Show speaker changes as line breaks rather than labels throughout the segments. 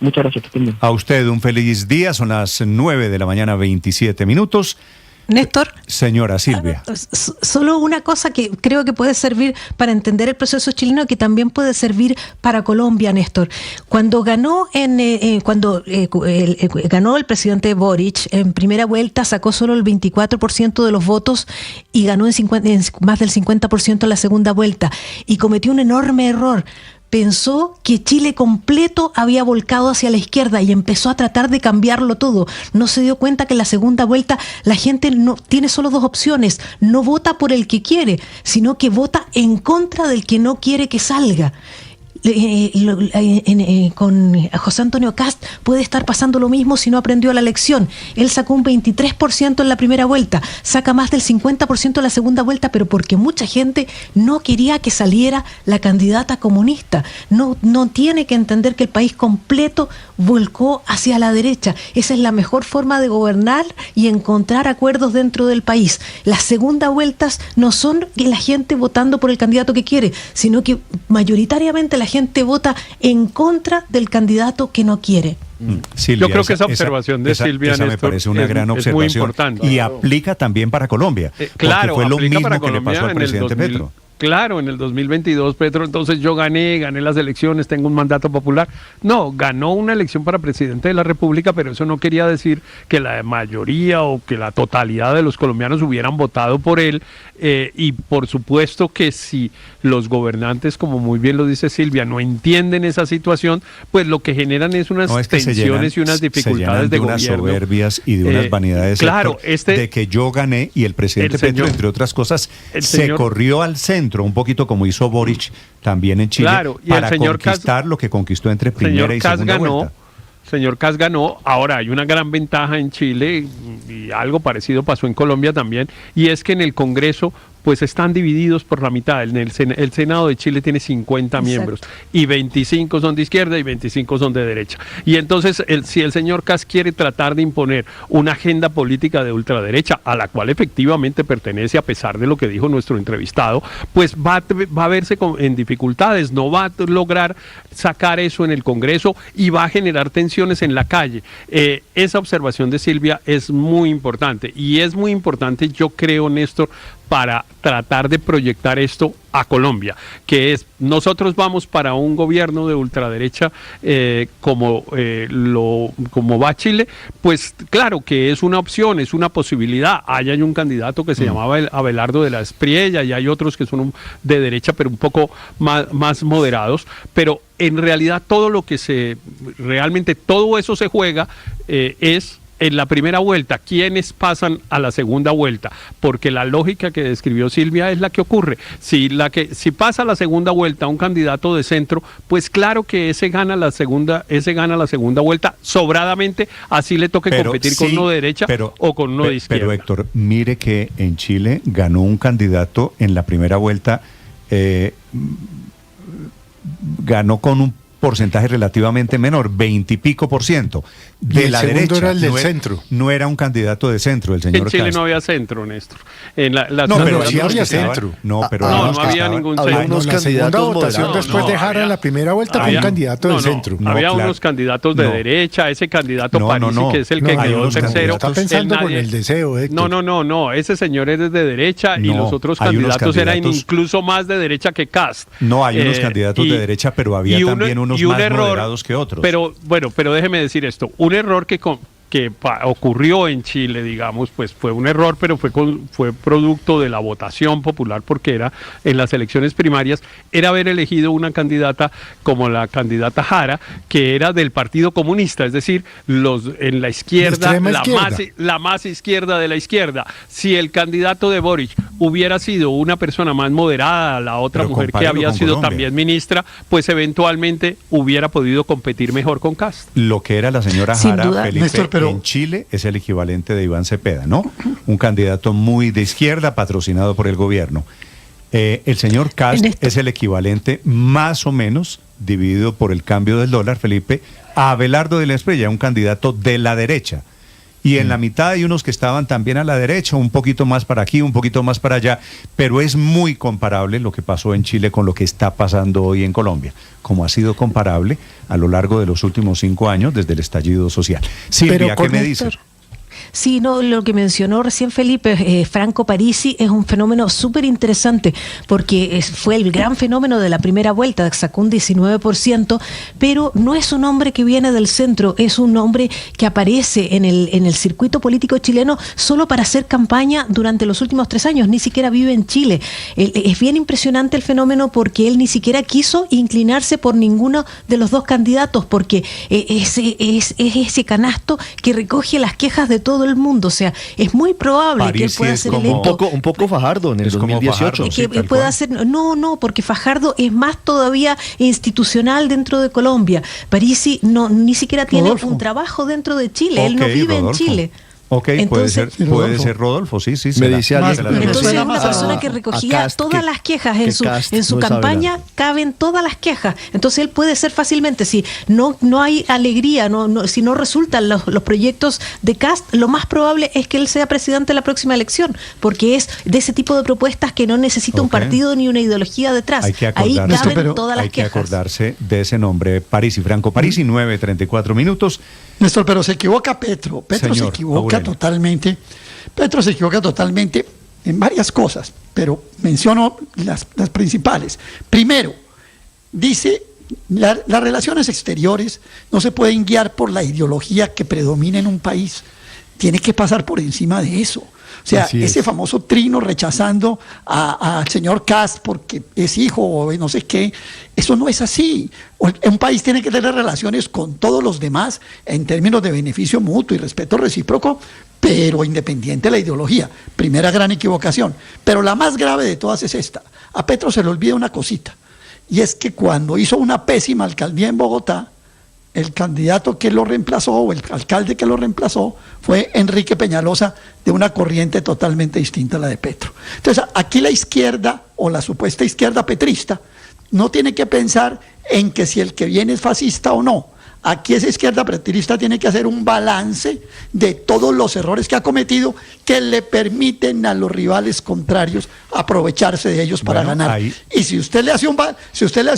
Muchas gracias.
A usted un feliz día, son las 9 de la mañana, 27 minutos.
Néstor.
Señora Silvia.
Solo una cosa que creo que puede servir para entender el proceso chileno, que también puede servir para Colombia, Néstor. Cuando ganó ganó el presidente Boric en primera vuelta, sacó solo el 24% de los votos y ganó en más del 50% en la segunda vuelta. Y cometió un enorme error. Pensó que Chile completo había volcado hacia la izquierda y empezó a tratar de cambiarlo todo. No se dio cuenta que en la segunda vuelta la gente no tiene solo dos opciones. No vota por el que quiere, sino que vota en contra del que no quiere que salga. Con José Antonio Kast puede estar pasando lo mismo si no aprendió la lección. Él sacó un 23% en la primera vuelta, saca más del 50% en la segunda vuelta, pero porque mucha gente no quería que saliera la candidata comunista. No tiene que entender que el país completo volcó hacia la derecha. Esa es la mejor forma de gobernar y encontrar acuerdos dentro del país. Las segundas vueltas no son que la gente votando por el candidato que quiere, sino que mayoritariamente la gente vota en contra del candidato que no quiere.
Silvia, yo creo que esa observación de Silvia
Néstor, me parece una gran observación,
muy importante.
Y aplica también para Colombia.
Claro,
fue lo mismo
para
que le pasó al presidente Petro.
Claro, en el 2022, Petro, entonces yo gané las elecciones, tengo un mandato popular. No, ganó una elección para presidente de la República, pero eso no quería decir que la mayoría o que la totalidad de los colombianos hubieran votado por él. Y por supuesto que si los gobernantes, como muy bien lo dice Silvia, no entienden esa situación, pues lo que generan es unas tensiones y unas dificultades de
unas
gobierno.
Soberbias y de unas vanidades.
Claro,
de que yo gané y el presidente Petro, entre otras cosas, se corrió al centro, un poquito como hizo Boric también en Chile,
claro, y
para
el señor
conquistar lo que conquistó entre primera y segunda vuelta.
Señor Kast ganó. Ahora hay una gran ventaja en Chile y algo parecido pasó en Colombia también, y es que en el Congreso pues están divididos por la mitad. El Senado de Chile tiene 50 miembros y 25 son de izquierda y 25 son de derecha. Y entonces, si el señor Kast quiere tratar de imponer una agenda política de ultraderecha, a la cual efectivamente pertenece a pesar de lo que dijo nuestro entrevistado, pues va a verse en dificultades, no va a lograr sacar eso en el Congreso y va a generar tensiones en la calle. Esa observación de Silvia es muy importante, y es muy importante, yo creo, Néstor, para tratar de proyectar esto a Colombia, que es, nosotros vamos para un gobierno de ultraderecha como va Chile, pues claro que es una opción, es una posibilidad. Hay un candidato que se llamaba Abelardo de la Espriella y hay otros que son de derecha pero un poco más moderados, pero en realidad todo eso se juega es en la primera vuelta, ¿quiénes pasan a la segunda vuelta? Porque la lógica que describió Silvia es la que ocurre. Si pasa a la segunda vuelta un candidato de centro, pues claro que ese gana la segunda vuelta sobradamente, así le toque competir con uno de derecha o con uno de izquierda.
Pero Héctor, mire que en Chile ganó un candidato en la primera vuelta, ganó con un porcentaje relativamente menor, 20 y pico %. De la derecha,
era el del centro.
No era un candidato de centro, el señor
En Chile
Kast.
No había centro, Néstor.
Pero sí había centro.
No había ningún centro.
Había unos candidatos votación después de Jara en la primera vuelta fue un candidato del centro.
Había unos candidatos de derecha, ese candidato Parisi, que es el que quedó tercero.
Está pensando con el deseo, Héctor.
No, ese señor es de derecha y los otros candidatos eran incluso más de derecha que Kast.
No, hay unos candidatos de derecha, pero había también unos más moderados que otros.
Pero déjeme decir esto, un error que ocurrió en Chile, digamos, pues fue un error, pero fue producto de la votación popular, porque era en las elecciones primarias, era haber elegido una candidata como la candidata Jara, que era del Partido Comunista, es decir, en la izquierda, la más izquierda de la izquierda. Si el candidato de Boric hubiera sido una persona más moderada, la otra mujer que había sido también ministra, pues eventualmente hubiera podido competir mejor con Kast.
Lo que era la señora Jara, Felipe,
Néstor,
en Chile es el equivalente de Iván Cepeda, ¿no? Un candidato muy de izquierda, patrocinado por el gobierno. El señor Kast es el equivalente, más o menos, dividido por el cambio del dólar, Felipe, a Abelardo de la Espriella, un candidato de la derecha. y en la mitad hay unos que estaban también a la derecha, un poquito más para aquí, un poquito más para allá, pero es muy comparable lo que pasó en Chile con lo que está pasando hoy en Colombia, como ha sido comparable a lo largo de los últimos 5 años desde el estallido social. Silvia, ¿qué me dices?
Sí, no, lo que mencionó recién Felipe, Franco Parisi, es un fenómeno súper interesante porque fue el gran fenómeno de la primera vuelta, sacó un 19%, pero no es un hombre que viene del centro, es un hombre que aparece en el circuito político chileno solo para hacer campaña durante los últimos 3 años, ni siquiera vive en Chile. Es bien impresionante el fenómeno porque él ni siquiera quiso inclinarse por ninguno de los dos candidatos, porque es ese canasto que recoge las quejas de todo el mundo, o sea, es muy probable
Parisi
que él pueda ser
como,
electo.
Un poco Fajardo en el 2018.
Fajardo,
Que pueda hacer, no, porque Fajardo es más todavía institucional dentro de Colombia. Parisi ni siquiera tiene un trabajo dentro de Chile, él no vive
Rodolfo.
en Chile.
Ok,
Entonces,
puede ser Rodolfo, sí.
Me dice alguien.
Entonces es una persona que recogía todas las quejas en su campaña, caben todas las quejas. Entonces él puede ser fácilmente, si no hay alegría, si no resultan los proyectos de Kast, lo más probable es que él sea presidente de la próxima elección, porque es de ese tipo de propuestas que no necesita un partido ni una ideología detrás. Ahí caben todas las quejas.
Hay que acordarse de ese nombre, Parisi, Franco Parisi, 9:34 minutos.
Néstor, pero se equivoca Petro. Petro se equivoca totalmente. Petro se equivoca totalmente en varias cosas, pero menciono las principales. Primero, dice, las relaciones exteriores no se pueden guiar por la ideología que predomina en un país. Tiene que pasar por encima de eso. O sea, ese famoso trino rechazando al señor Kast porque es hijo o no sé qué, eso no es así. Un país tiene que tener relaciones con todos los demás en términos de beneficio mutuo y respeto recíproco, pero independiente de la ideología. Primera gran equivocación. Pero la más grave de todas es esta. A Petro se le olvida una cosita, y es que cuando hizo una pésima alcaldía en Bogotá, el candidato que lo reemplazó, o el alcalde que lo reemplazó, fue Enrique Peñalosa, de una corriente totalmente distinta a la de Petro. Entonces, aquí la izquierda, o la supuesta izquierda petrista, no tiene que pensar en que si el que viene es fascista o no. Aquí esa izquierda petrista tiene que hacer un balance de todos los errores que ha cometido que le permiten a los rivales contrarios aprovecharse de ellos para ganar. Y si usted le hace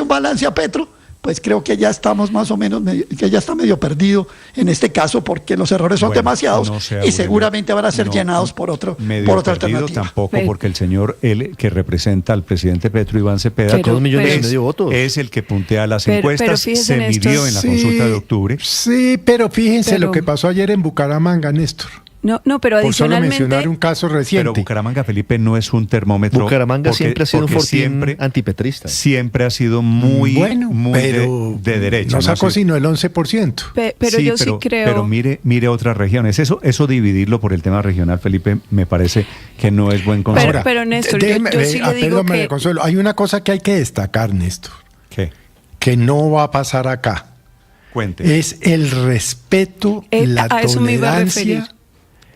un balance a Petro, pues creo que ya estamos más o menos, que ya está medio perdido en este caso, porque los errores son demasiados y seguramente van a ser llenados por otra alternativa.
Tampoco, porque el señor, él que representa al presidente Petro, Iván Cepeda,
sacó 2,5 millones de votos.
Es el que puntea las encuestas, se midió en la consulta de octubre.
Sí, pero fíjense lo que pasó ayer en Bucaramanga, Néstor.
No, pero adicionalmente... Por solo
mencionar un caso reciente.
Pero Bucaramanga, Felipe, no es un termómetro.
Bucaramanga siempre ha sido un fortín antipetrista.
Siempre ha sido muy de derecha.
No sacó sino el 11%.
Pero yo sí creo...
Pero mire otras regiones. Eso dividirlo por el tema regional, Felipe, me parece que no es buen consejo.
Pero Néstor, yo sí le digo que...
Consuelo, hay una cosa que hay que destacar, Néstor.
¿Qué?
Que no va a pasar acá.
Cuente.
Es el respeto, la
a eso me iba a
tolerancia...
referir.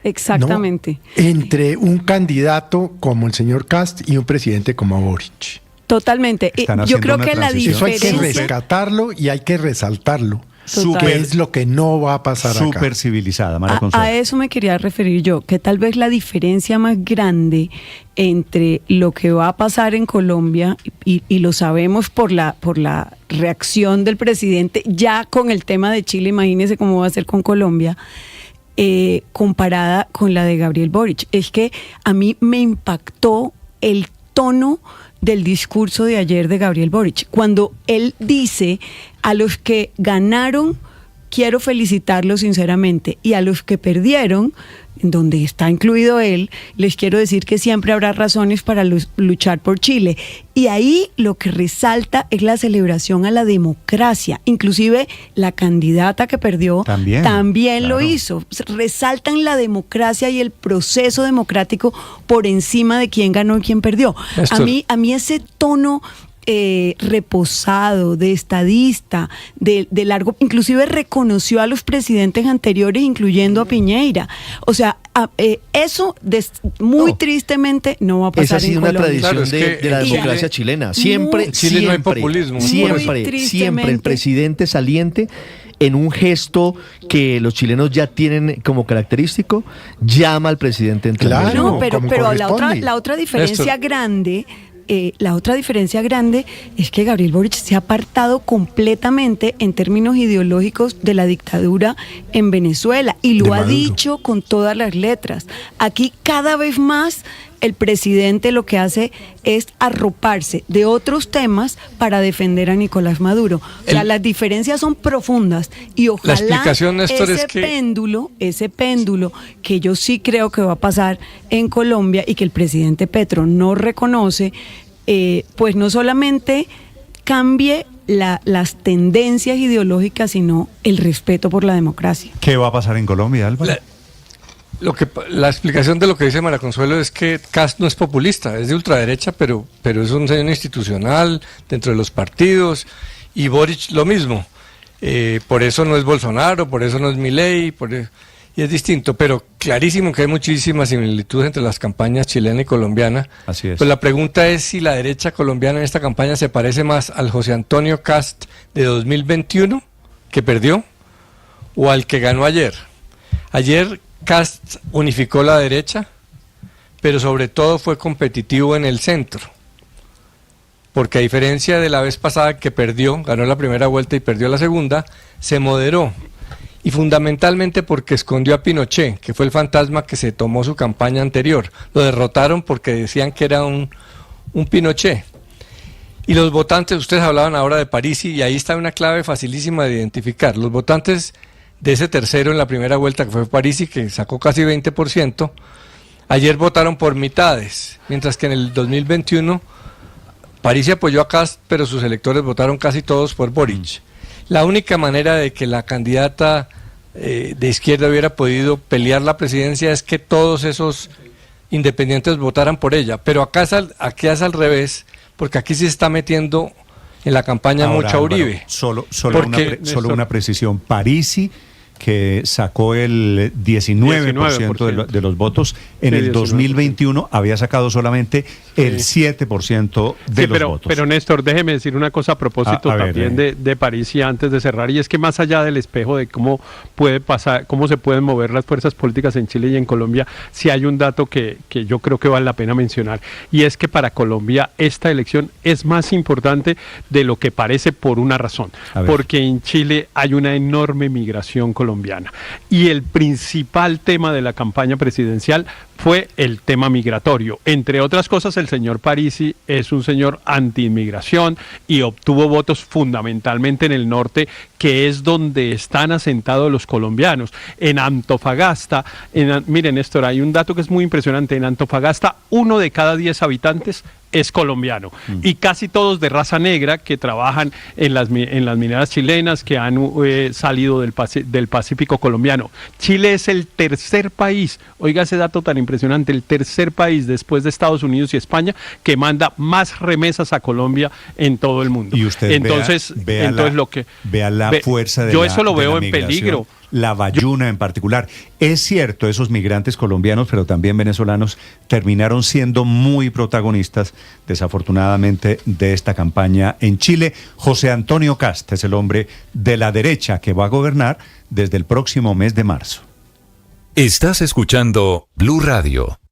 Exactamente.
¿No? Entre un candidato como el señor Kast y un presidente como Boric.
Totalmente. Yo creo que la diferencia...
Eso hay que rescatarlo y hay que resaltarlo. Que es lo que no va a pasar acá.
Súper civilizada, María Consuelo.
A eso me quería referir yo, que tal vez la diferencia más grande entre lo que va a pasar en Colombia, y lo sabemos por la reacción del presidente, ya con el tema de Chile, imagínese cómo va a ser con Colombia, comparada con la de Gabriel Boric. Es que a mí me impactó el tono del discurso de ayer de Gabriel Boric, cuando él dice: a los que ganaron quiero felicitarlos sinceramente, y a los que perdieron, en donde está incluido él, les quiero decir que siempre habrá razones para luchar por Chile. Y ahí lo que resalta es la celebración a la democracia. Inclusive la candidata que perdió también lo hizo. Resaltan la democracia y el proceso democrático por encima de quién ganó y quién perdió. A mí ese tono reposado, de estadista, de largo, inclusive reconoció a los presidentes anteriores, incluyendo a Piñeira. O sea, eso tristemente no va a pasar.
Esa ha sido
en
una
Colombia.
tradición de la democracia chilena. Siempre,
Chile no hay populismo.
Siempre el presidente saliente en un gesto que los chilenos ya tienen como característico, llama al presidente entre
Claro.
medio.
No, pero la
corresponde.
otra diferencia
Néstor.
grande, es que Gabriel Boric se ha apartado completamente en términos ideológicos de la dictadura en Venezuela y lo
De
ha
Maduro.
dicho con todas las letras. Aquí cada vez más el presidente lo que hace es arroparse de otros temas para defender a Nicolás Maduro. O sea, las diferencias son profundas y ojalá
explicación, Néstor, es que
ese péndulo que yo sí creo que va a pasar en Colombia y que el presidente Petro no reconoce, pues no solamente cambie las tendencias ideológicas, sino el respeto por la democracia.
¿Qué va a pasar en Colombia, Álvaro?
La explicación de lo que dice María Consuelo es que Kast no es populista, es de ultraderecha, pero es un señor institucional dentro de los partidos, y Boric lo mismo. Por eso no es Bolsonaro, por eso no es Milei, y es distinto, pero clarísimo que hay muchísimas similitudes entre las campañas chilena y colombiana.
Así es.
Pues la pregunta es si la derecha colombiana en esta campaña se parece más al José Antonio Kast de 2021, que perdió, o al que ganó ayer. Ayer Kast unificó la derecha, pero sobre todo fue competitivo en el centro, porque a diferencia de la vez pasada que perdió, ganó la primera vuelta y perdió la segunda, se moderó, y fundamentalmente porque escondió a Pinochet, que fue el fantasma que se tomó su campaña anterior. Lo derrotaron porque decían que era un Pinochet. Y los votantes, ustedes hablaban ahora de Parisi, y ahí está una clave facilísima de identificar. Los votantes de ese tercero en la primera vuelta, que fue Parisi, que sacó casi 20%, ayer votaron por mitades, mientras que en el 2021 Parisi apoyó a Kast, pero sus electores votaron casi todos por Boric. La única manera de que la candidata de izquierda hubiera podido pelear la presidencia es que todos esos independientes votaran por ella, pero aquí es al revés, porque aquí sí se está metiendo en la campaña
Ahora,
mucha Uribe.
Álvaro,
Porque,
solo una precisión. Parisi, que sacó el 19% de los votos, en
Sí,
el 2021 había sacado solamente el 7% de los votos.
Pero Néstor, déjeme decir una cosa a propósito
A ver,
también de París, y antes de cerrar, y es que más allá del espejo de cómo puede pasar, cómo se pueden mover las fuerzas políticas en Chile y en Colombia, sí hay un dato que yo creo que vale la pena mencionar, y es que para Colombia esta elección es más importante de lo que parece por una razón, porque en Chile hay una enorme migración colombiana, y el principal tema de la campaña presidencial fue el tema migratorio. Entre otras cosas, el señor Parisi es un señor anti-inmigración y obtuvo votos fundamentalmente en el norte, que es donde están asentados los colombianos. En Antofagasta, miren, Néstor, hay un dato que es muy impresionante. En Antofagasta, 1 de cada 10 habitantes es colombiano, y casi todos de raza negra, que trabajan en las mineras chilenas, que han salido del Pacífico colombiano. Chile es el tercer país, oiga ese dato tan impresionante, el tercer país después de Estados Unidos y España que manda más remesas a Colombia en todo el mundo.
Y usted vea la fuerza de
yo
la,
eso lo
de
veo
la
en
migración,
peligro.
La bayuna en particular. Es cierto, esos migrantes colombianos, pero también venezolanos, terminaron siendo muy protagonistas, desafortunadamente, de esta campaña en Chile. José Antonio Kast es el hombre de la derecha que va a gobernar desde el próximo mes de marzo.
Estás escuchando Blue Radio.